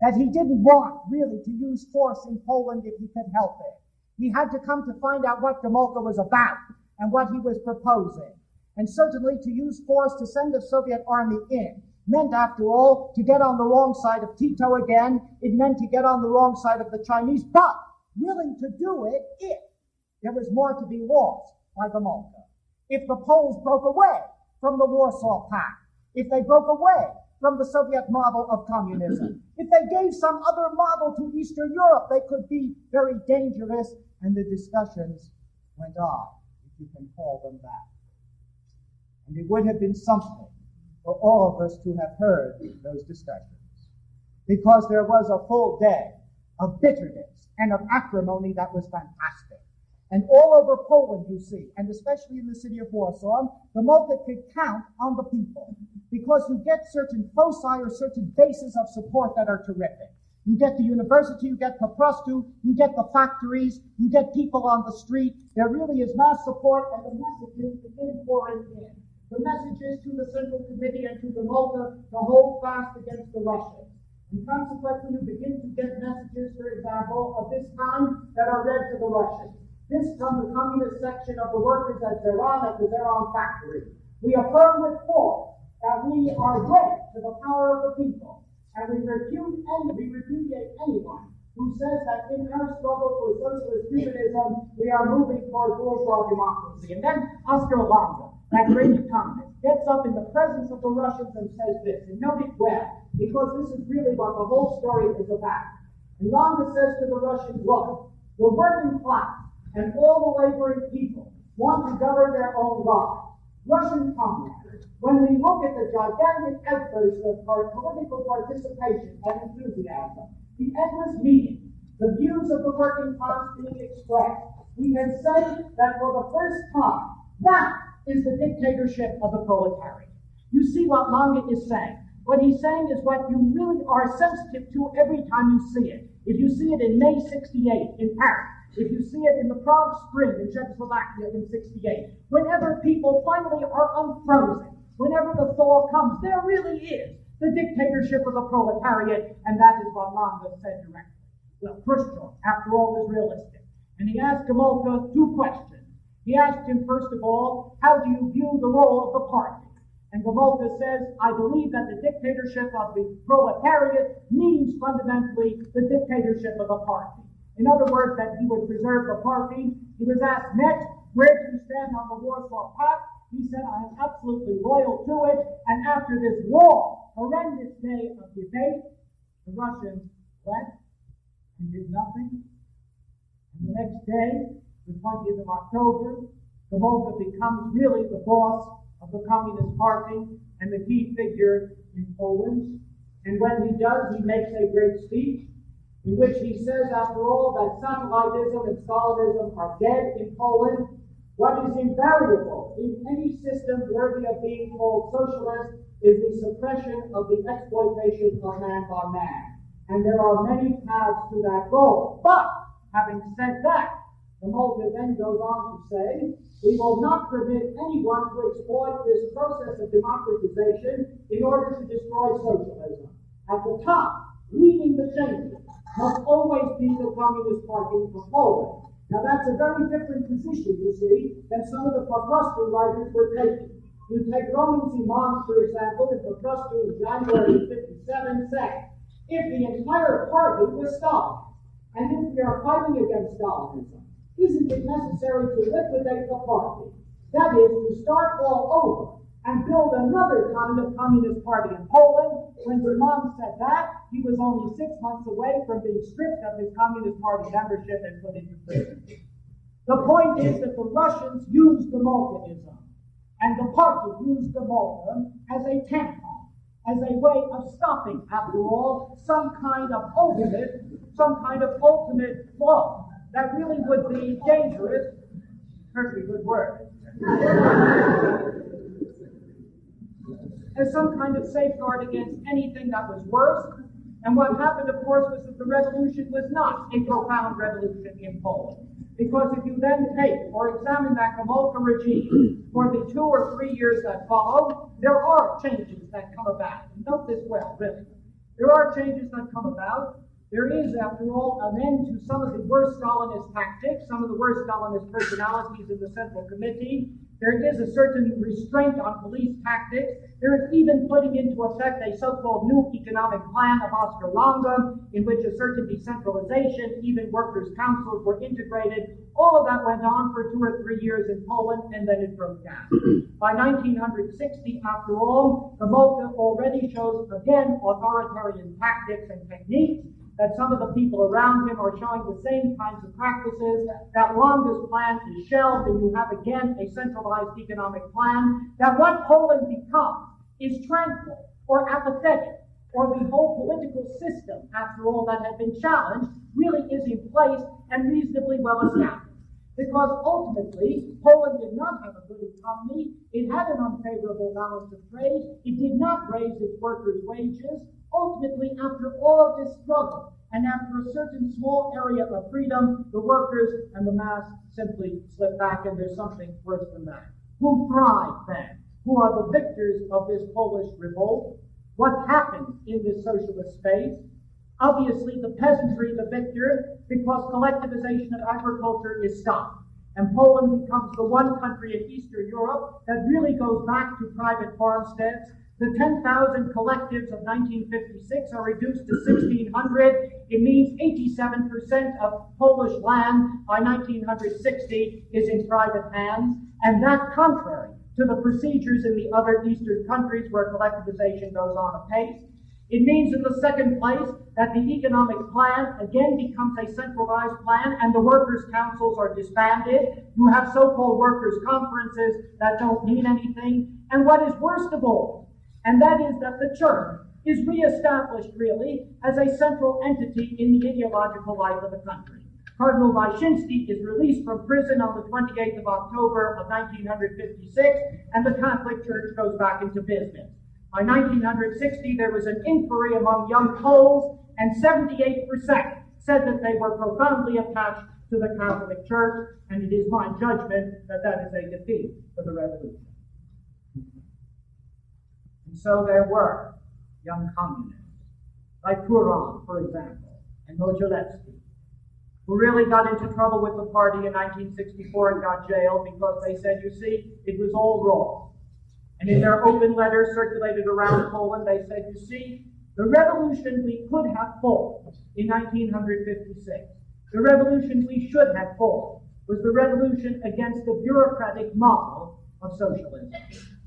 that he didn't want really to use force in Poland if he could help it. He had to come to find out what Gomulka was about and what he was proposing. And certainly to use force to send the Soviet army in meant, after all, to get on the wrong side of Tito again. It meant to get on the wrong side of the Chinese, but willing to do it if there was more to be lost by Gomulka. If the Poles broke away from the Warsaw Pact, if they broke away from the Soviet model of communism, if they gave some other model to Eastern Europe, they could be very dangerous, and the discussions went on, if you can call them that. And it would have been something for all of us to have heard those discussions, because there was a full day of bitterness and of acrimony that was fantastic. And all over Poland, you see, and especially in the city of Warsaw, Gomulka could count on the people, because you get certain foci or certain bases of support that are terrific. You get the university, you get Poprostu, you get the factories, you get people on the street. There really is mass support, and the messages begin pouring in. The messages to the Central Committee and to Gomulka to hold fast against the Russians. And consequently, you begin to get messages, for example, of this kind that are read to the Russians. This from the communist section of the workers at Zeran, at the Zeran factory. We affirm with force that we are great to the power of the people, and we repudiate anyone who says that in our struggle for socialist humanism, we are moving toward bourgeois democracy. And then Oscar Langa, that great economist, gets up in the presence of the Russians and says this, and note it well, because this is really what the whole story is about. And Langa says to the Russians, look, the working class and all the laboring people want to govern their own lives. Russian comrades, when we look at the gigantic outbursts of political participation and enthusiasm, the endless meetings, the views of the working class being expressed, we can say that for the first time, that is the dictatorship of the proletariat. You see what Langa is saying. What he's saying is what you really are sensitive to every time you see it. If you see it in May 68 in Paris, if you see it in the Prague Spring in Czechoslovakia in 68, whenever people finally are unfrozen, whenever the thaw comes, there really is the dictatorship of the proletariat, and that is what Langa said directly. Well, Khrushchev, after all, is realistic. And he asked Gomulka two questions. He asked him, first of all, how do you view the role of the party? And Gomulka says, I believe that the dictatorship of the proletariat means fundamentally the dictatorship of the party. In other words, that he would preserve the party. He was asked next, where do you stand on the Warsaw Pact? He said, I am absolutely loyal to it. And after this long, horrendous day of debate, the Russians left and did nothing. And the next day, the 20th of October, Gomulka becomes really the boss of the Communist Party and the key figure in Poland. And when he does, he makes a great speech in which he says, after all, that satellitism and Stalinism are dead in Poland. What is invariable in any system worthy of being called socialist is the suppression of the exploitation of man by man. And there are many paths to that goal. But, having said that, Gomulka then goes on to say, we will not permit anyone to exploit this process of democratization in order to destroy socialism. At the top, leading the changes, must always be the Communist Party of Poland. Now that's a very different position, you see, than some of the Poprostu writers were taking. You take Roman Simon, for example, in Poprostu in January of 57, say, if the entire party was Stalin, and if we are fighting against Stalinism, isn't it necessary to liquidate the party? That is, to start all over and build another kind of communist party in Poland. When Simon said that, he was only 6 months away from being stripped of his Communist Party membership and put into prison. The point is that the Russians used Gomulkaism, and the party used Gomulka as a tampon, as a way of stopping, after all, some kind of ultimate flow that really would be dangerous, perfectly good word, as some kind of safeguard against anything that was worse. And what happened, of course, was that the revolution was not a profound revolution in Poland. Because if you then take or examine that Gomulka regime for the 2 or 3 years that followed, there are changes that come about. And note this well, really. There are changes that come about. There is, after all, an end to some of the worst Stalinist tactics, some of the worst Stalinist personalities in the Central Committee. There is a certain restraint on police tactics. There is even putting into effect a so-called new economic plan of Oscar Lange, in which a certain decentralization, even workers' councils were integrated. All of that went on for 2 or 3 years in Poland, and then it broke down. By 1960, after all, Gomulka already shows, again, authoritarian tactics and techniques, that some of the people around him are showing the same kinds of practices, that Lange's plan is shelved, and you have again a centralized economic plan, that what Poland becomes is tranquil or apathetic, or the whole political system, after all, that had been challenged, really is in place and reasonably well established. Because ultimately, Poland did not have a good economy, it had an unfavorable balance of trade, it did not raise its workers' wages. Ultimately, after all of this struggle, and after a certain small area of freedom, the workers and the mass simply slip back, and there's something worse than that. Who thrive then? Who are the victors of this Polish revolt? What happens in this socialist space? Obviously, the peasantry, the victor, because collectivization of agriculture is stopped. And Poland becomes the one country in Eastern Europe that really goes back to private farmsteads. The 10,000 collectives of 1956 are reduced to 1,600. It means 87% of Polish land by 1960 is in private hands. And that contrary to the procedures in the other Eastern countries where collectivization goes on apace. It means, in the second place, that the economic plan again becomes a centralized plan and the workers' councils are disbanded. You have so-called workers' conferences that don't mean anything. And what is worst of all, and that is that the church is reestablished, really, as a central entity in the ideological life of the country. Cardinal Wyszynski is released from prison on the 28th of October of 1956, and the Catholic Church goes back into business. By 1960, there was an inquiry among young Poles, and 78% said that they were profoundly attached to the Catholic Church, and it is my judgment that that is a defeat for the revolution. And so there were young communists, like Kuron, for example, and Modzelewski, who really got into trouble with the party in 1964 and got jailed because they said, you see, it was all wrong. And in their open letters circulated around Poland, they said, you see, the revolution we could have fought in 1956, the revolution we should have fought, was the revolution against the bureaucratic model of socialism.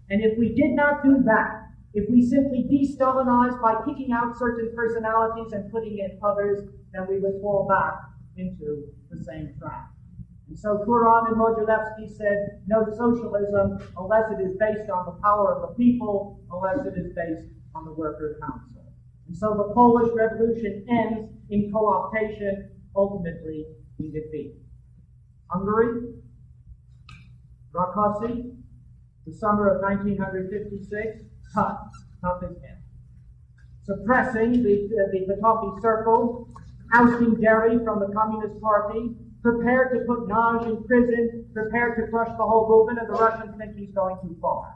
And if we did not do that, if we simply de-Stalinized by kicking out certain personalities and putting in others, then we would fall back into the same trap. And so Kuron and Modzelewski said, no socialism unless it is based on the power of the people, unless it is based on the worker council. And so the Polish Revolution ends in co-optation, ultimately in defeat. Hungary, Rákosi, the summer of 1956, tough as hell. Suppressing the Batofi Circle, ousting Derry from the Communist Party, prepared to put Nagy in prison, prepared to crush the whole movement, and the Russians think he's going too far.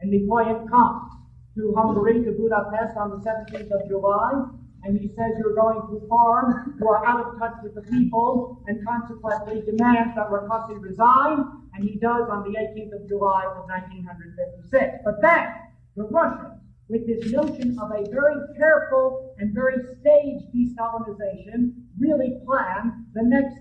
And Mikoyan comes to Hungary, to Budapest, on the 17th of July, and he says, you're going too far, you are out of touch with the people, and consequently demands that Rákosi resign, and he does on the 18th of July of 1956. But then, the Russians, with this notion of a very careful and very staged de-Stalinization, really plan the next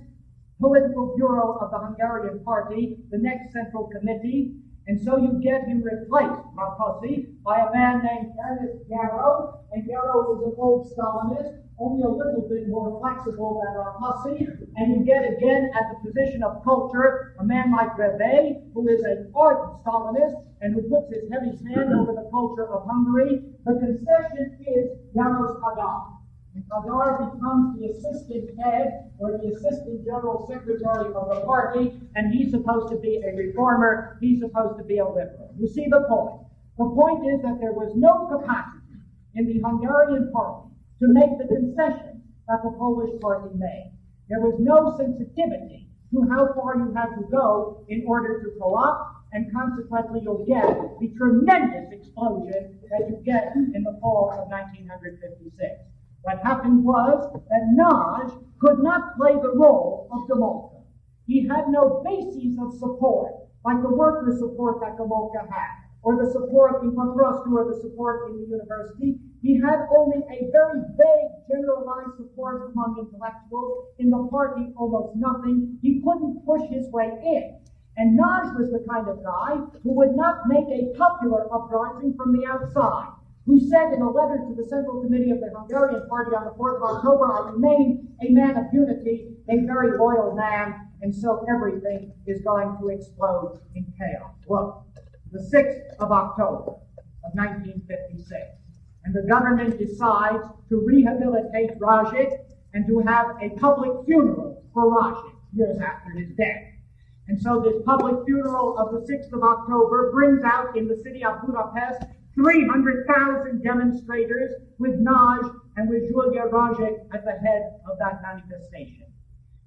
political bureau of the Hungarian party, the next central committee, and so you get him replaced, Rákosi, by a man named Ernest Yarrow, and Yarrow is an old Stalinist, only a little bit more flexible than Rákosi, and you get again at the position of culture a man like Reve, who is an ardent Stalinist, and who puts his heavy hand over the culture of Hungary. The concession is János Haddad. And Khrushchev becomes the assistant head or the assistant general secretary of the party, and he's supposed to be a reformer, he's supposed to be a liberal. You see the point. The point is that there was no capacity in the Hungarian party to make the concession that the Polish party made. There was no sensitivity to how far you had to go in order to co-opt, and consequently you'll get the tremendous explosion that you get in the fall of 1956. What happened was that Nagy could not play the role of Gomulka. He had no basis of support, like the worker support that Gomulka had, or the support in Patrostu, or the support in the university. He had only a very vague, generalized support among intellectuals. In the party, almost nothing. He couldn't push his way in. And Nagy was the kind of guy who would not make a popular uprising from the outside, who said in a letter to the Central Committee of the Hungarian Party on the 4th of October, I remain a man of unity, a very loyal man, and so everything is going to explode in chaos. Look, the 6th of October of 1956, and the government decides to rehabilitate Rajic and to have a public funeral for Rajic years after his death. And so this public funeral of the 6th of October brings out in the city of Budapest 300,000 demonstrators with Nagy and with Julia Rajic at the head of that manifestation.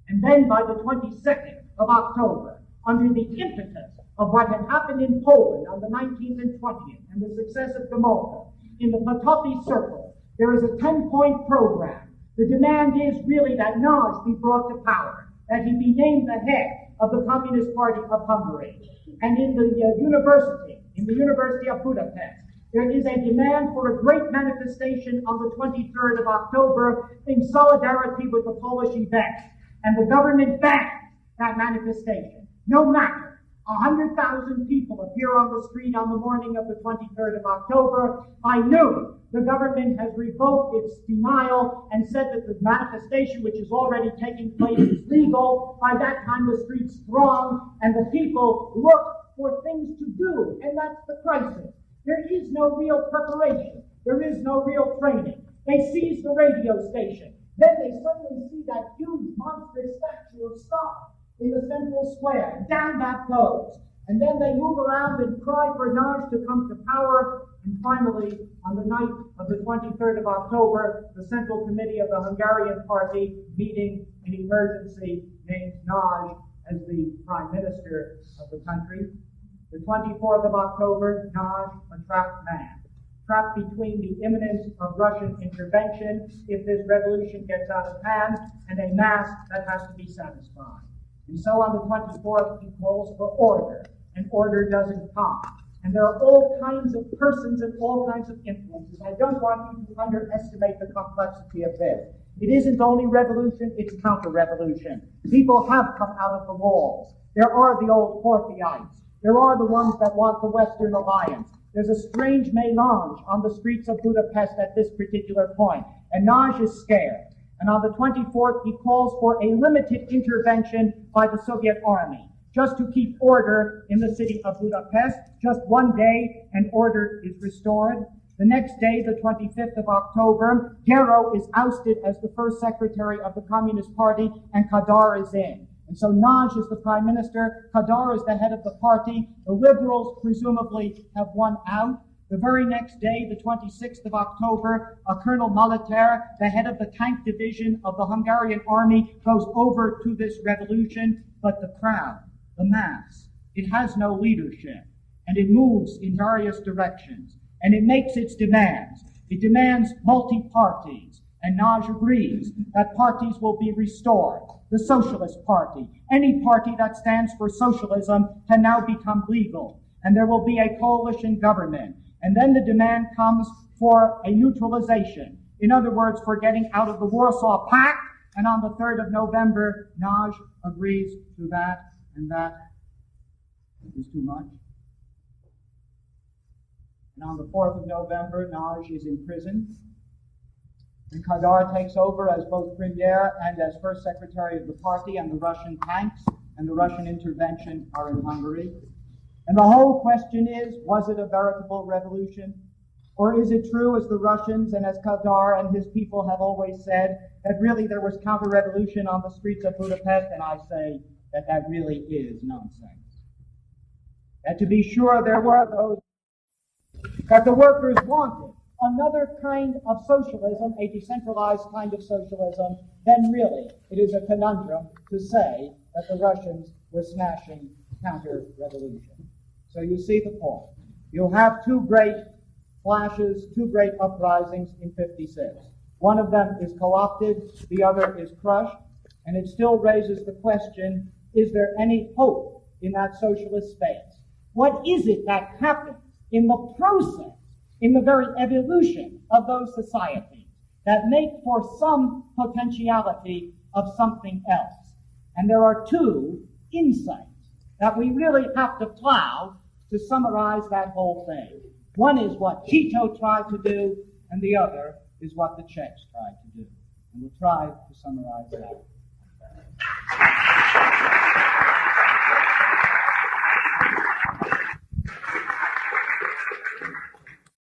And then by the 22nd of October, under the impetus of what had happened in Poland on the 19th and 20th and the success of Gomulka, in the Potopi Circle, there is a 10-point program. The demand is really that Nagy be brought to power, that he be named the head of the Communist Party of Hungary. And in the University of Budapest, there is a demand for a great manifestation on the 23rd of October in solidarity with the Polish event. And the government bans that manifestation. No matter 100,000 people appear on the street on the morning of the 23rd of October. By noon, the government has revoked its denial and said that the manifestation, which is already taking place, is legal. By that time, the streets throng, and the people look for things to do, and that's the crisis. There is no real preparation. There is no real training. They seize the radio station. Then they suddenly see that huge, monstrous statue of Stalin in the central square. Down that goes. And then they move around and cry for Nagy to come to power. And finally, on the night of the 23rd of October, the Central Committee of the Hungarian Party, meeting in emergency, names Nagy as the Prime Minister of the country. The 24th of October, Nagy, a trapped man. Trapped between the imminence of Russian intervention, if this revolution gets out of hand, and a mass that has to be satisfied. And so on the 24th, he calls for order, and order doesn't come. And there are all kinds of persons and all kinds of influences. I don't want you to underestimate the complexity of this. It isn't only revolution, it's counter-revolution. People have come out of the walls. There are the old Porthyites. There are the ones that want the Western Alliance. There's a strange melange on the streets of Budapest at this particular point. And Nagy is scared. And on the 24th, he calls for a limited intervention by the Soviet army, just to keep order in the city of Budapest. Just one day, and order is restored. The next day, the 25th of October, Gero is ousted as the first secretary of the Communist Party, and Kadar is in. And so Nagy is the prime minister, Kadar is the head of the party. The liberals presumably have won out. The very next day, the 26th of October, Colonel Molitor, the head of the tank division of the Hungarian army, goes over to this revolution. But the crowd, the mass, it has no leadership, and it moves in various directions, and it makes its demands. It demands multi-parties, and Nagy agrees that parties will be restored. The Socialist Party, any party that stands for socialism, can now become legal, and there will be a coalition government. And then the demand comes for a neutralization. In other words, for getting out of the Warsaw Pact. And on the 3rd of November, Nagy agrees to that, and that is too much. And on the 4th of November, Nagy is imprisoned. And Kadar takes over as both premier and as first secretary of the party, and the Russian tanks and the Russian intervention are in Hungary. And the whole question is, was it a veritable revolution? Or is it true, as the Russians and as Khrushchev and his people have always said, that really there was counter-revolution on the streets of Budapest? And I say that that really is nonsense. That to be sure there were those that the workers wanted another kind of socialism, a decentralized kind of socialism, then really it is a conundrum to say that the Russians were smashing counter-revolution. So you see the point. You'll have two great flashes, two great uprisings in 56. One of them is co-opted, the other is crushed, and it still raises the question, is there any hope in that socialist space? What is it that happens in the process, in the very evolution of those societies that make for some potentiality of something else? And there are two insights that we really have to plow to summarize that whole thing. One is what Tito tried to do, and the other is what the Czechs tried to do. And we'll try to summarize that.